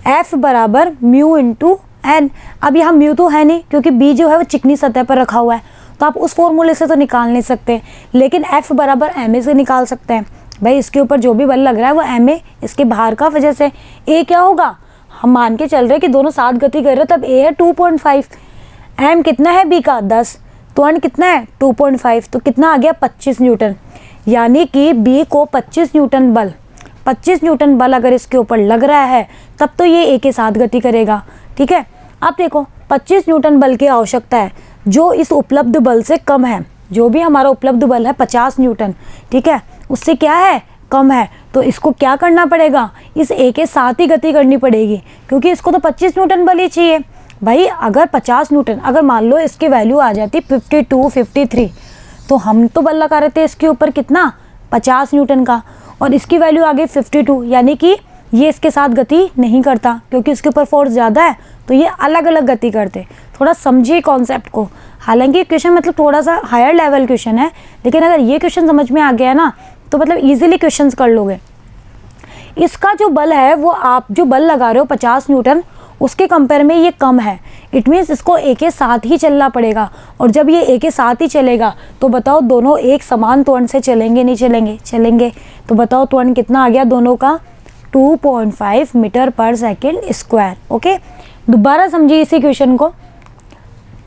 एफ बराबर म्यू इंटू एन। अब यहाँ म्यू तो है नहीं क्योंकि बी जो है वो चिकनी सतह पर रखा हुआ है, तो आप उस फॉर्मूले से तो निकाल नहीं सकते, लेकिन एफ बराबर एम ए से निकाल सकते हैं। भाई इसके ऊपर जो भी बल लग रहा है वो एम ए, इसके बाहर का वजह से। ए क्या होगा, हम मान के चल रहे हैं कि दोनों साथ गति कर रहे हैं, तब ए है 2.5। एम कितना है बी का 10, त्वरण कितना है 2.5, तो कितना आ गया 25 न्यूटन। यानी कि बी को 25 न्यूटन बल अगर इसके ऊपर लग रहा है तब तो ये ए के साथ गति करेगा, ठीक है। अब देखो 25 न्यूटन बल की आवश्यकता है जो इस उपलब्ध बल से कम है। जो भी हमारा उपलब्ध बल है 50 न्यूटन, ठीक है, उससे क्या है, कम है। तो इसको क्या करना पड़ेगा, इस ए के साथ ही गति करनी पड़ेगी, क्योंकि इसको तो 25 न्यूटन बल ही चाहिए। भाई अगर 50 न्यूटन, अगर मान लो इसकी वैल्यू आ जाती 52, 53, तो हम तो बल लगा रहे थे इसके ऊपर कितना 50 न्यूटन का, और इसकी वैल्यू आ गई 52, यानी कि ये इसके साथ गति नहीं करता क्योंकि इसके ऊपर फोर्स ज़्यादा है, तो ये अलग अलग गति करते। थोड़ा समझिए कॉन्सेप्ट को। हालांकि क्वेश्चन मतलब थोड़ा सा हायर लेवल क्वेश्चन है, लेकिन अगर ये क्वेश्चन समझ में आ गया ना तो मतलब इजीली क्वेश्चंस कर लोगे। इसका जो बल है वो आप जो बल लगा रहे हो 50 न्यूटन, उसके कंपेयर में ये कम है। इट मीन्स इसको ए के साथ ही चलना पड़ेगा, और जब ये ए के साथ ही चलेगा तो बताओ दोनों एक समान त्वरण से चलेंगे नहीं चलेंगे? चलेंगे। तो बताओ त्वरण कितना आ गया दोनों का? 2.5 मीटर पर सेकेंड स्क्वायर। ओके, दोबारा समझिए इसी क्वेश्चन को।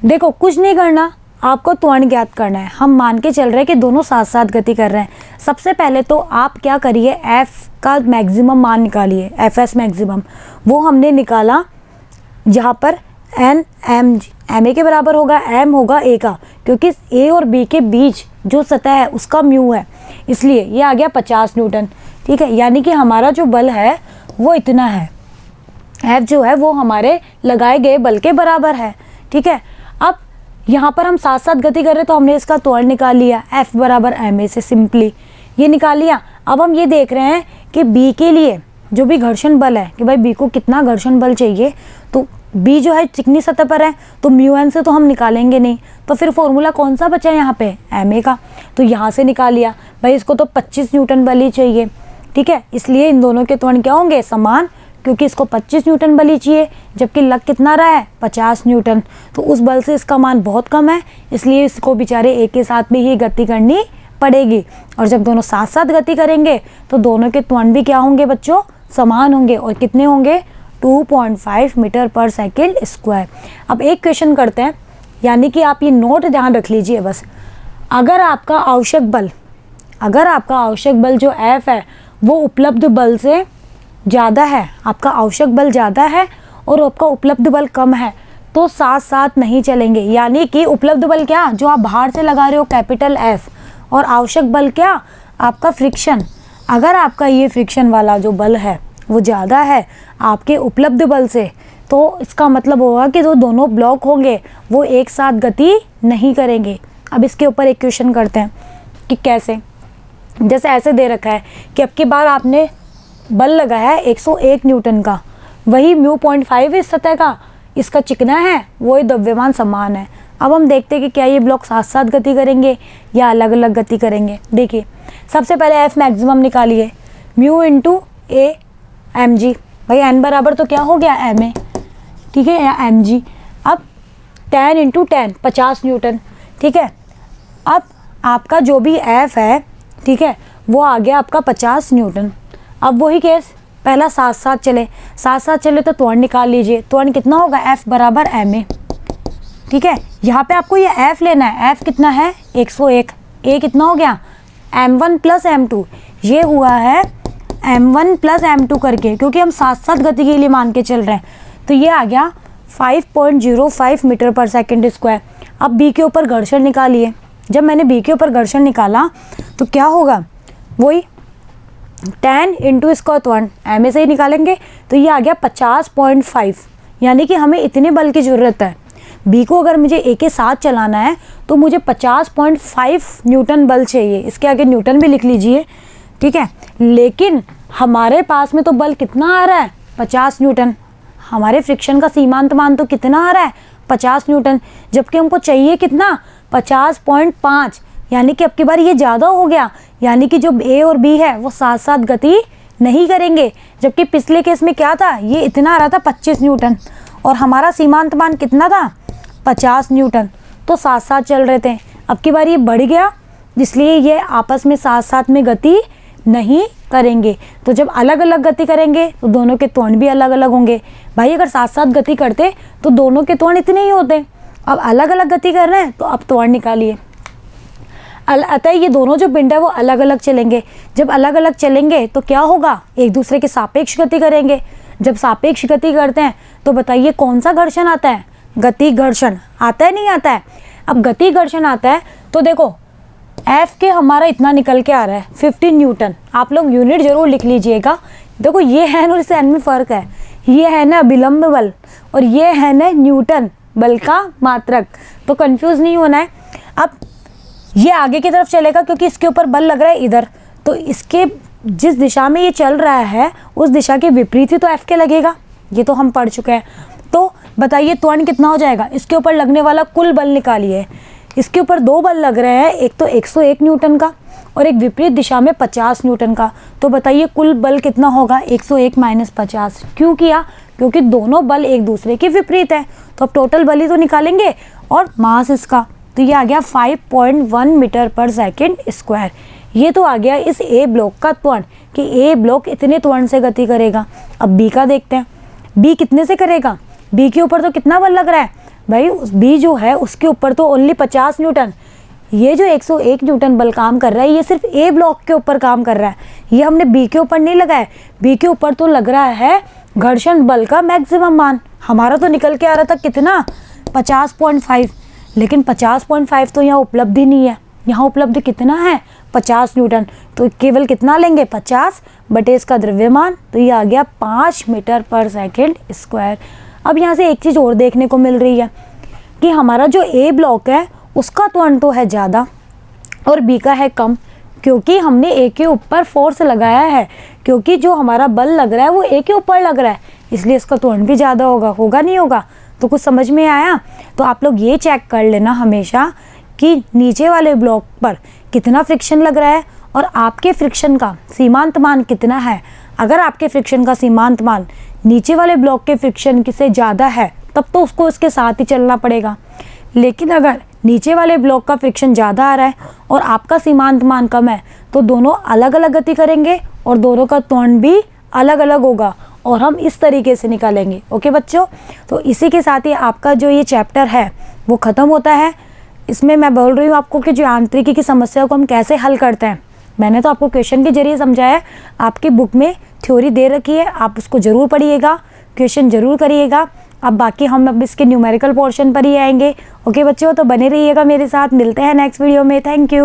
देखो कुछ नहीं करना, आपको त्वरण ज्ञात करना है। हम मान के चल रहे हैं कि दोनों साथ साथ गति कर रहे हैं। सबसे पहले तो आप क्या करिए, एफ का मैक्सिमम मान निकालिए, एफ एस मैक्सिमम। वो हमने निकाला जहाँ पर n m g, m a के बराबर होगा, एम होगा ए का, क्योंकि ए और बी के बीच जो सतह है उसका म्यू है, इसलिए ये आ गया 50 न्यूटन। ठीक है, यानी कि हमारा जो बल है वो इतना है, एफ जो है वो हमारे लगाए गए बल के बराबर है। ठीक है, अब यहाँ पर हम साथ साथ गति कर रहे हैं तो हमने इसका त्वरण निकाल लिया, एफ बराबर एम ए से, सिंपली ये निकाल लिया। अब हम ये देख रहे हैं कि बी के लिए जो भी घर्षण बल है कि भाई बी को कितना घर्षण बल चाहिए, तो बी जो है चिकनी सतह पर है तो म्यू एन से तो हम निकालेंगे नहीं, तो फिर फॉर्मूला कौन सा बचा यहाँ पे? एम ए का। तो यहाँ से निकाल लिया, भाई इसको तो 25 न्यूटन बल ही चाहिए। ठीक है, इसलिए इन दोनों के त्वरण क्या होंगे? समान, क्योंकि इसको 25 न्यूटन बल ही चाहिए, जबकि लग कितना रहा है? 50 न्यूटन। तो उस बल से इसका मान बहुत कम है, इसलिए इसको बेचारे एक के साथ में ही गति करनी पड़ेगी। और जब दोनों साथ साथ गति करेंगे तो दोनों के त्वरण भी क्या होंगे बच्चों? समान होंगे। और कितने होंगे? 2.5 मीटर पर सेकेंड स्क्वायर। अब एक क्वेश्चन करते हैं, यानी कि आप ये नोट ध्यान रख लीजिए बस। अगर आपका आवश्यक बल जो एफ है वो उपलब्ध बल से ज़्यादा है, आपका आवश्यक बल ज़्यादा है और आपका उपलब्ध बल कम है, तो साथ साथ नहीं चलेंगे। यानी कि उपलब्ध बल क्या? जो आप बाहर से लगा रहे हो, कैपिटल एफ, और आवश्यक बल क्या? आपका फ्रिक्शन। अगर आपका ये फ्रिक्शन वाला जो बल है वो ज़्यादा है आपके उपलब्ध बल से, तो इसका मतलब होगा कि जो दोनों ब्लॉक होंगे वो एक साथ गति नहीं करेंगे। अब इसके ऊपर एक क्वेश्चन करते हैं कि कैसे। जैसे ऐसे दे रखा है कि अब की बार आपने बल लगाया है 101 न्यूटन का, वही म्यू 0.5 इस सतह का, इसका चिकना है, वही द्रव्यमान समान है। अब हम देखते हैं कि क्या ये ब्लॉक साथ साथ गति करेंगे या अलग अलग गति करेंगे। देखिए सबसे पहले एफ मैक्सिमम निकालिए, mu into a m g. भाई एन बराबर तो क्या हो गया? एम ए, ठीक है, या एम जी। अब 10 इंटू 10 50 न्यूटन। ठीक है, अब आपका जो भी एफ है, ठीक है, वो आ गया आपका 50 न्यूटन। अब वही केस, पहला साथ साथ चले तो त्वरण निकाल लीजिए। त्वरण कितना होगा? एफ बराबर एम ए। ठीक है, यहाँ पे आपको ये एफ लेना है, एफ कितना है? 101। ए कितना हो गया? m1 प्लस m2, ये हुआ है m1 प्लस m2 करके, क्योंकि हम साथ साथ गति के लिए मान के चल रहे हैं, तो ये आ गया 5.05 मीटर पर सेकेंड स्क्वायर। अब बी के ऊपर घर्षण निकालिए। जब मैंने बी के ऊपर घर्षण निकाला तो क्या होगा? वही 10 इंटू इसका त्वरण, एम ए से ही निकालेंगे, तो ये आ गया 50.5। यानी कि हमें इतने बल की ज़रूरत है। बी को अगर मुझे ए के साथ चलाना है तो मुझे 50.5 न्यूटन बल चाहिए। इसके आगे न्यूटन भी लिख लीजिए। ठीक है, लेकिन हमारे पास में तो बल कितना आ रहा है? 50 न्यूटन। हमारे फ्रिक्शन का सीमांत मान तो कितना आ रहा है? 50 न्यूटन, जबकि हमको चाहिए कितना? 50.5। यानी कि अब की बार ये ज़्यादा हो गया, यानी कि जो ए और बी है वो साथ साथ गति नहीं करेंगे। जबकि पिछले केस में क्या था? ये इतना आ रहा था 25 न्यूटन और हमारा सीमांत मान कितना था? 50 न्यूटन। तो साथ साथ चल रहे थे। अब की बार ये बढ़ गया, इसलिए ये आपस में साथ साथ में गति नहीं करेंगे। तो जब अलग अलग गति करेंगे तो दोनों के त्वरण भी अलग अलग होंगे। भाई अगर साथ साथ गति करते तो दोनों के त्वरण इतने ही होते। अब अलग अलग गति कर रहे हैं तो अब त्वरण निकालिए। अतः ये दोनों जो पिंड है वो अलग अलग चलेंगे। जब अलग अलग चलेंगे तो क्या होगा? एक दूसरे के सापेक्ष गति करेंगे। जब सापेक्ष गति करते हैं तो बताइए कौन सा घर्षण आता है? गति घर्षण आता है, नहीं आता है? अब गति घर्षण आता है तो देखो एफ के हमारा इतना निकल के आ रहा है 15 न्यूटन। आप लोग यूनिट जरूर लिख लीजिएगा। देखो ये है ना, इस एन में फ़र्क है। ये है ना विलंब बल और ये है ना न्यूटन बल का मात्रक, तो कंफ्यूज नहीं होना है। अब ये आगे की तरफ चलेगा क्योंकि इसके ऊपर बल लग रहा है इधर, तो इसके जिस दिशा में ये चल रहा है उस दिशा के विपरीत ही तो एफ के लगेगा। ये तो हम पढ़ चुके हैं। तो बताइए त्वरण कितना हो जाएगा? इसके ऊपर लगने वाला कुल बल निकालिए। इसके ऊपर दो बल लग रहे हैं, एक तो 101 न्यूटन का और एक विपरीत दिशा में 50 न्यूटन का। तो बताइए कुल बल कितना होगा? 101 माइनस 50। क्यों किया? क्योंकि दोनों बल एक दूसरे के विपरीत है। तो अब टोटल बल ही तो निकालेंगे और मास इसका, तो ये आ गया 5.1 मीटर पर सेकेंड स्क्वायर। ये तो आ गया इस ए ब्लॉक का त्वरण कि ए ब्लॉक इतने त्वरण से गति करेगा। अब बी का देखते हैं, बी कितने से करेगा। बी के ऊपर तो कितना बल लग रहा है भाई, बी जो है उसके ऊपर तो ओनली 50 न्यूटन। ये जो 101 न्यूटन बल काम कर रहा है ये सिर्फ ए ब्लॉक के ऊपर काम कर रहा है, ये हमने बी के ऊपर नहीं लगाया। बी के ऊपर तो लग रहा है घर्षण बल का मैक्सिमम मान। हमारा तो निकल के आ रहा था कितना, 50.5, लेकिन 50.5 तो यहाँ उपलब्ध ही नहीं है। यहाँ उपलब्ध कितना है, 50 न्यूटन। तो केवल कितना लेंगे, 50 बटे इसका द्रव्यमान, तो ये आ गया 5 मीटर पर सेकेंड स्क्वायर। अब यहाँ से एक चीज़ और देखने को मिल रही है कि हमारा जो ए ब्लॉक है उसका त्वरण तो है ज़्यादा और बी का है कम, क्योंकि हमने ए के ऊपर फोर्स लगाया है, क्योंकि जो हमारा बल लग रहा है वो ए के ऊपर लग रहा है, इसलिए इसका त्वरण भी ज़्यादा होगा नहीं होगा। तो कुछ समझ में आया। तो आप लोग ये चेक कर लेना हमेशा कि नीचे वाले ब्लॉक पर कितना फ्रिक्शन लग रहा है और आपके फ्रिक्शन का सीमांत मान कितना है। अगर आपके फ्रिक्शन का सीमांत मान नीचे वाले ब्लॉक के फ्रिक्शन से ज़्यादा है तब तो उसको इसके साथ ही चलना पड़ेगा, लेकिन अगर नीचे वाले ब्लॉक का फ्रिक्शन ज़्यादा आ रहा है और आपका सीमांत मान कम है तो दोनों अलग अलग गति करेंगे और दोनों का त्वरण भी अलग अलग होगा और हम इस तरीके से निकालेंगे। ओके बच्चों, तो इसी के साथ ही आपका जो ये चैप्टर है वो ख़त्म होता है। इसमें मैं बोल रही हूँ आपको कि जो यांत्रिकी की समस्या को हम कैसे हल करते हैं, मैंने तो आपको क्वेश्चन के जरिए समझाया है। आपकी बुक में थ्योरी दे रखी है, आप उसको ज़रूर पढ़िएगा, क्वेश्चन ज़रूर करिएगा। अब बाकी हम अब इसके न्यूमेरिकल पोर्शन पर ही आएंगे। ओके बच्चों, तो बने रहिएगा मेरे साथ, मिलते हैं नेक्स्ट वीडियो में। Thank you.